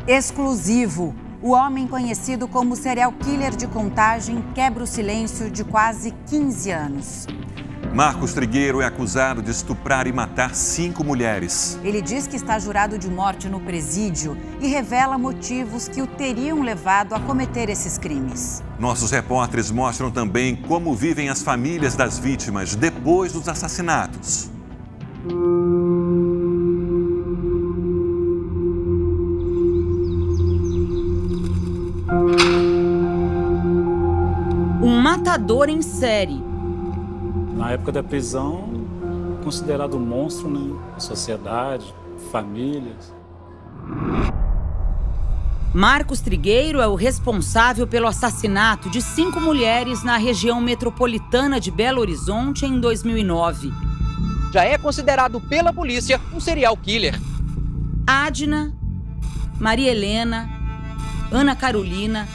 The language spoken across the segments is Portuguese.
Exclusivo. O homem conhecido como serial killer de Contagem quebra o silêncio de quase 15 anos. Marcos Trigueiro é acusado de estuprar e matar 5 mulheres. Ele diz que está jurado de morte no presídio e revela motivos que o teriam levado a cometer esses crimes. Nossos repórteres mostram também como vivem as famílias das vítimas depois dos assassinatos. Um matador em série. Na época da prisão, considerado um monstro, né? Sociedade, famílias. Marcos Trigueiro é o responsável pelo assassinato de 5 mulheres na região metropolitana de Belo Horizonte em 2009. Já é considerado pela polícia um serial killer. Adna, Maria Helena, Ana Carolina,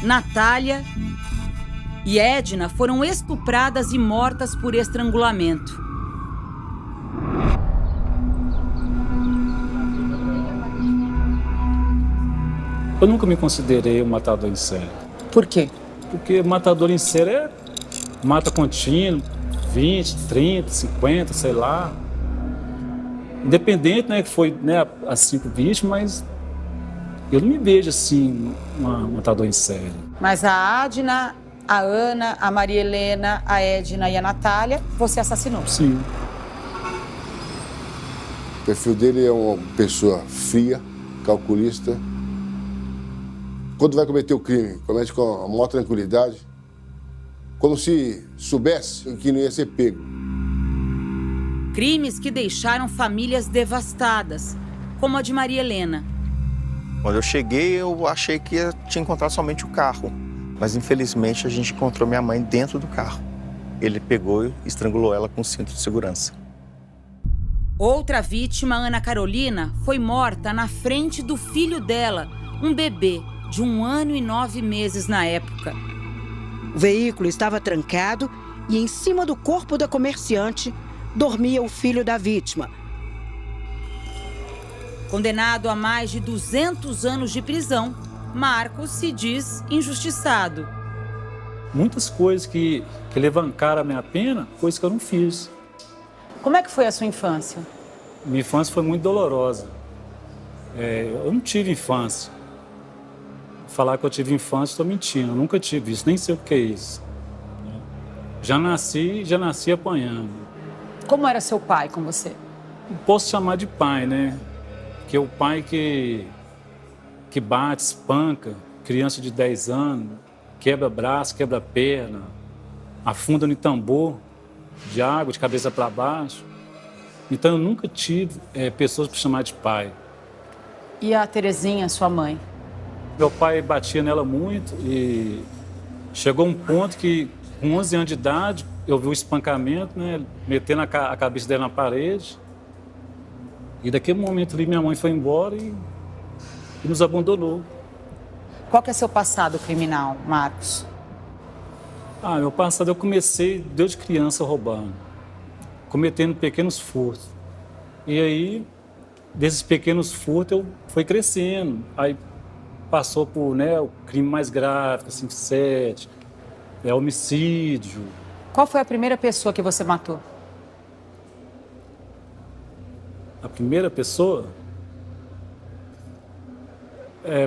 Natália e Edna foram estupradas e mortas por estrangulamento. Eu nunca me considerei um matador em série. Por quê? Porque matador em série mata contínuo, 20, 30, 50, sei lá. Independente, né, que foi, né, as 5 vítimas, mas eu não me vejo assim, um matador em série. Mas a Adna, a Ana, a Maria Helena, a Edna e a Natália, você assassinou. Sim. O perfil dele é uma pessoa fria, calculista. Quando vai cometer o crime, comete com a maior tranquilidade, como se soubesse que não ia ser pego. Crimes que deixaram famílias devastadas, como a de Maria Helena. Quando eu cheguei, eu achei que tinha encontrado somente o carro. Mas, infelizmente, a gente encontrou minha mãe dentro do carro. Ele pegou e estrangulou ela com o cinto de segurança. Outra vítima, Ana Carolina, foi morta na frente do filho dela, um bebê de 1 ano e 9 meses na época. O veículo estava trancado e em cima do corpo da comerciante dormia o filho da vítima. Condenado a mais de 200 anos de prisão, Marcos se diz injustiçado. Muitas coisas que levantaram a minha pena, coisas que eu não fiz. Como é que foi a sua infância? Minha infância foi muito dolorosa. Eu não tive infância. Falar que eu tive infância, estou mentindo. Eu nunca tive isso, nem sei o que é isso. Já nasci apanhando. Como era seu pai com você? Não posso chamar de pai, né? Porque o pai que bate, espanca, criança de 10 anos, quebra braço, quebra perna, afunda no tambor de água, de cabeça para baixo. Então eu nunca tive pessoas para chamar de pai. E a Terezinha, sua mãe? Meu pai batia nela muito e chegou um ponto que, com 11 anos de idade, eu vi o espancamento, né, metendo a cabeça dela na parede. E daquele momento ali, minha mãe foi embora e nos abandonou. Qual que é seu passado criminal, Marcos? Meu passado, eu comecei desde criança roubando, cometendo pequenos furtos. E aí, desses pequenos furtos, eu fui crescendo. Aí passou por, né, o crime mais grave, 5-7, homicídio. Qual foi a primeira pessoa que você matou? A primeira pessoa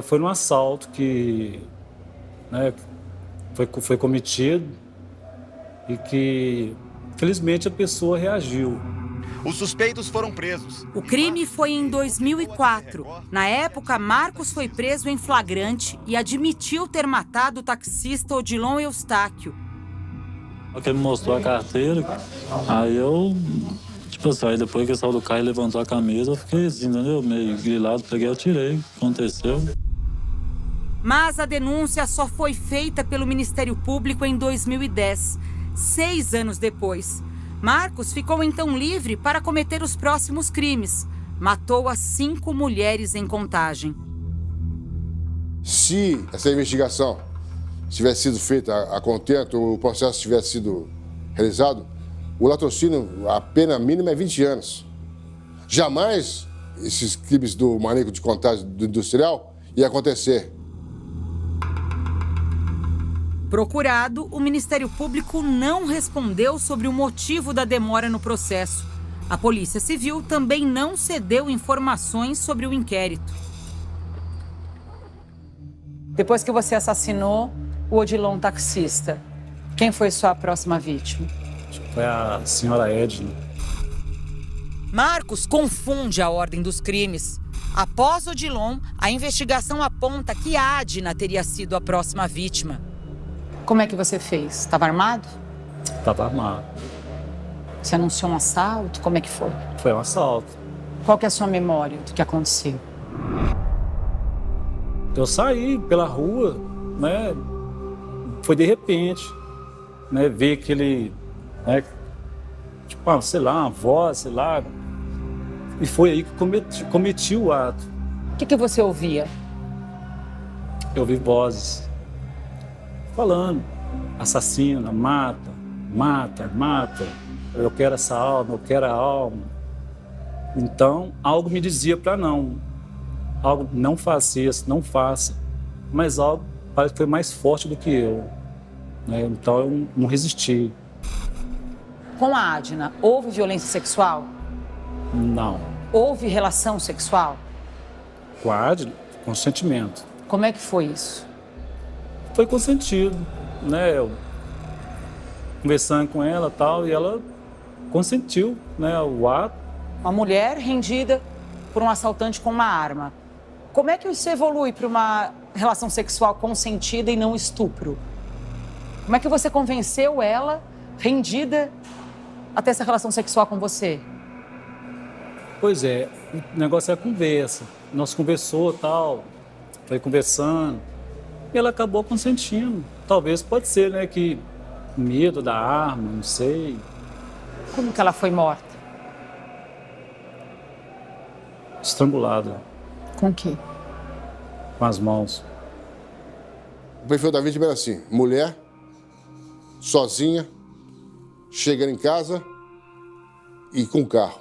foi num assalto que, né, foi cometido e que, felizmente, a pessoa reagiu. Os suspeitos foram presos. O crime foi em 2004. Na época, Marcos foi preso em flagrante e admitiu ter matado o taxista Odilon Eustáquio. Ele me mostrou a carteira, aí eu, aí depois que ele saiu do carro e levantou a camisa, eu fiquei assim, entendeu? Meio grilado, peguei, eu tirei, aconteceu. Mas a denúncia só foi feita pelo Ministério Público em 2010, 6 anos depois. Marcos ficou então livre para cometer os próximos crimes. Matou as 5 mulheres em Contagem. Se essa investigação tivesse sido feita a contento, o processo tivesse sido realizado, o latrocínio, a pena mínima é 20 anos. Jamais esses crimes do maníaco de contágio do industrial ia acontecer. Procurado, o Ministério Público não respondeu sobre o motivo da demora no processo. A Polícia Civil também não cedeu informações sobre o inquérito. Depois que você assassinou o Odilon taxista, quem foi sua próxima vítima? Foi a senhora Edna. Marcos confunde a ordem dos crimes. Após Odilon, a investigação aponta que Adna teria sido a próxima vítima. Como é que você fez? Estava armado? Estava armado. Você anunciou um assalto? Como é que foi? Foi um assalto. Qual que é a sua memória do que aconteceu? Eu saí pela rua, né? Foi de repente, né? Ver aquele, né? Tipo, sei lá, uma voz, sei lá. E foi aí que cometi o ato. O que você ouvia? Eu ouvi vozes falando, assassina, mata, mata, mata. Eu quero essa alma, eu quero a alma. Então, algo me dizia para não. Algo, não faça isso, não faça. Mas algo parece que foi mais forte do que eu. Né? Então, eu não resisti. Com a Adna, houve violência sexual? Não. Houve relação sexual? Com a Adna, consentimento. Como é que foi isso? Foi consentido, né? Eu conversando com ela e tal, e ela consentiu, né, o ato. Uma mulher rendida por um assaltante com uma arma. Como é que isso evolui para uma relação sexual consentida e não estupro? Como é que você convenceu ela, rendida, a ter essa relação sexual com você? Pois é, o negócio é a conversa. Nós conversou e tal, foi conversando, e ela acabou consentindo. Talvez pode ser, né, que medo da arma, não sei. Como que ela foi morta? Estrangulada. Com o quê? Com as mãos. O perfil da vítima era assim, mulher, sozinha, chegando em casa e com carro.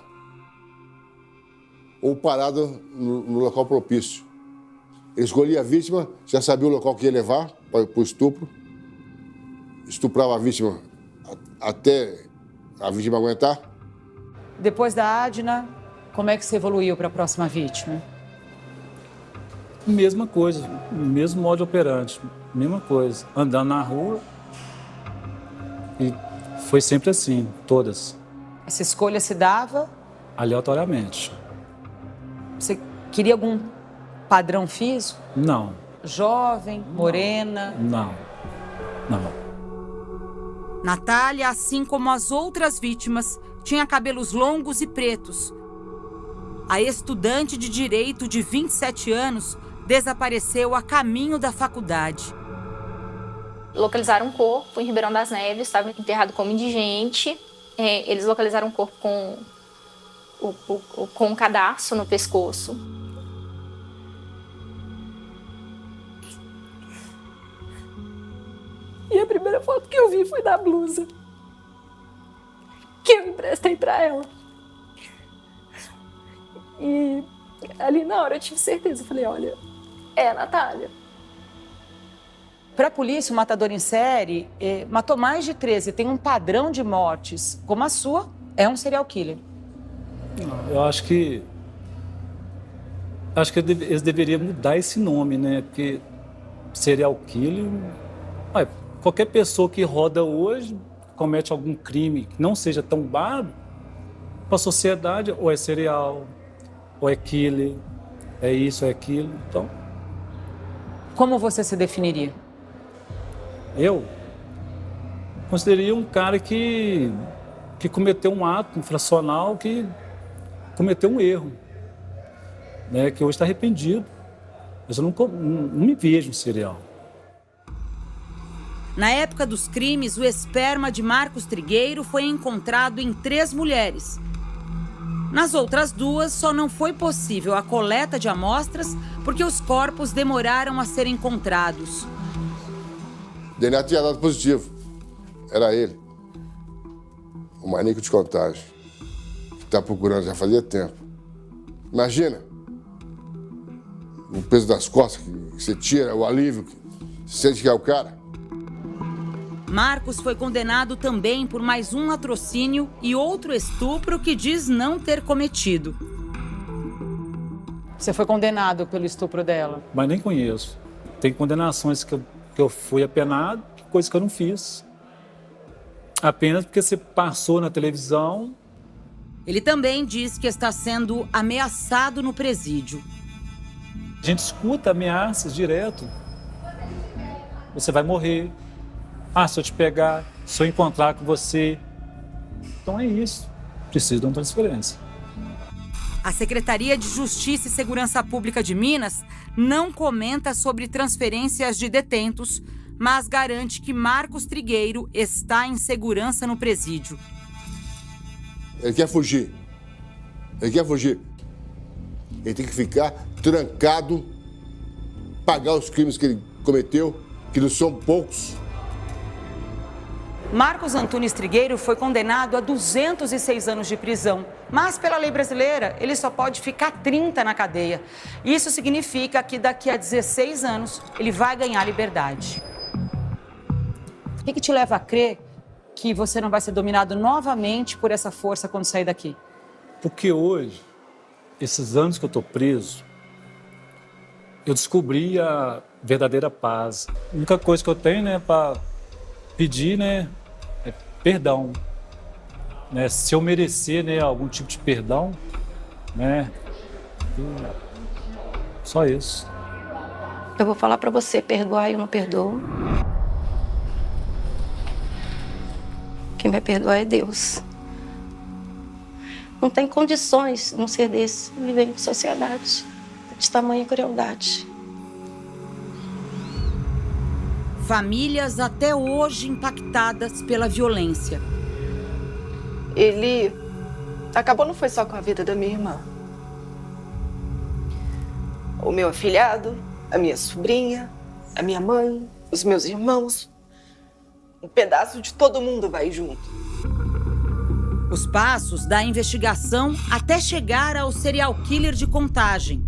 Ou parada no local propício. Ele escolhia a vítima, já sabia o local que ia levar para o estupro. Estuprava a vítima até a vítima aguentar. Depois da Adna, como é que você evoluiu para a próxima vítima? Mesma coisa, mesmo modo operante, mesma coisa. Andando na rua e foi sempre assim, todas. Essa escolha se dava? Aleatoriamente. Você queria algum padrão físico? Não. Jovem, morena? Não. Não. Natália, assim como as outras vítimas, tinha cabelos longos e pretos. A estudante de direito de 27 anos desapareceu a caminho da faculdade. Localizaram um corpo em Ribeirão das Neves, estava enterrado como indigente. Eles localizaram um corpo com um cadarço no pescoço. E a primeira foto que eu vi foi da blusa que eu emprestei para ela. E ali na hora eu tive certeza, eu falei, olha, é a Natália. Para a polícia, o matador em série matou mais de 13, tem um padrão de mortes como a sua, é um serial killer. Eu acho que eles deveriam mudar esse nome, né? Porque serial killer, qualquer pessoa que roda hoje comete algum crime que não seja tão bárbaro, para a sociedade ou é serial, ou é killer, é isso, é aquilo. Então, como você se definiria? Eu consideraria um cara que cometeu um ato infracional, que cometeu um erro, né, que hoje está arrependido. Mas eu não me vejo um serial. Na época dos crimes, o esperma de Marcos Trigueiro foi encontrado em 3 mulheres. Nas outras 2, só não foi possível a coleta de amostras porque os corpos demoraram a ser encontrados. O DNA tinha dado positivo. Era ele. O maníaco de contágio. Que está procurando já fazia tempo. Imagina o peso das costas que você tira, o alívio que você sente que é o cara. Marcos foi condenado também por mais um latrocínio e outro estupro que diz não ter cometido. Você foi condenado pelo estupro dela? Mas nem conheço. Tem condenações que eu fui apenado, coisa que eu não fiz. Apenas porque você passou na televisão. Ele também diz que está sendo ameaçado no presídio. A gente escuta ameaças direto. Você vai morrer. Ah, se eu te pegar, se eu encontrar com você. Então é isso. Preciso de uma transferência. A Secretaria de Justiça e Segurança Pública de Minas não comenta sobre transferências de detentos, mas garante que Marcos Trigueiro está em segurança no presídio. Ele quer fugir. Ele quer fugir. Ele tem que ficar trancado, pagar os crimes que ele cometeu, que não são poucos. Marcos Antunes Trigueiro foi condenado a 206 anos de prisão, mas pela lei brasileira ele só pode ficar 30 na cadeia. Isso significa que daqui a 16 anos ele vai ganhar liberdade. O que te leva a crer que você não vai ser dominado novamente por essa força quando sair daqui? Porque hoje, esses anos que eu estou preso, eu descobri a verdadeira paz. A única coisa que eu tenho, né, para pedir, né, é perdão. Né? Se eu merecer, né, algum tipo de perdão, né, só isso. Eu vou falar para você, perdoar eu não perdoo. Quem vai perdoar é Deus. Não tem condições de um ser desse viver em sociedade de tamanha crueldade. Famílias até hoje impactadas pela violência. Ele acabou, não foi só com a vida da minha irmã. O meu afilhado, a minha sobrinha, a minha mãe, os meus irmãos. Um pedaço de todo mundo vai junto. Os passos da investigação até chegar ao serial killer de Contagem.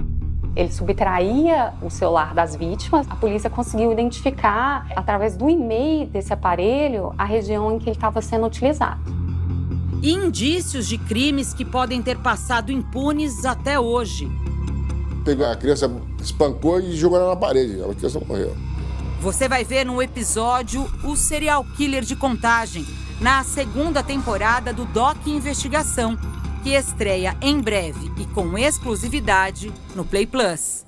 Ele subtraía o celular das vítimas. A polícia conseguiu identificar, através do e-mail desse aparelho, a região em que ele estava sendo utilizado. E indícios de crimes que podem ter passado impunes até hoje. Pegou a criança, espancou e jogou ela na parede. A criança morreu. Você vai ver no episódio O Serial Killer de Contagem, na segunda temporada do Doc Investigação, que estreia em breve e com exclusividade no Play Plus.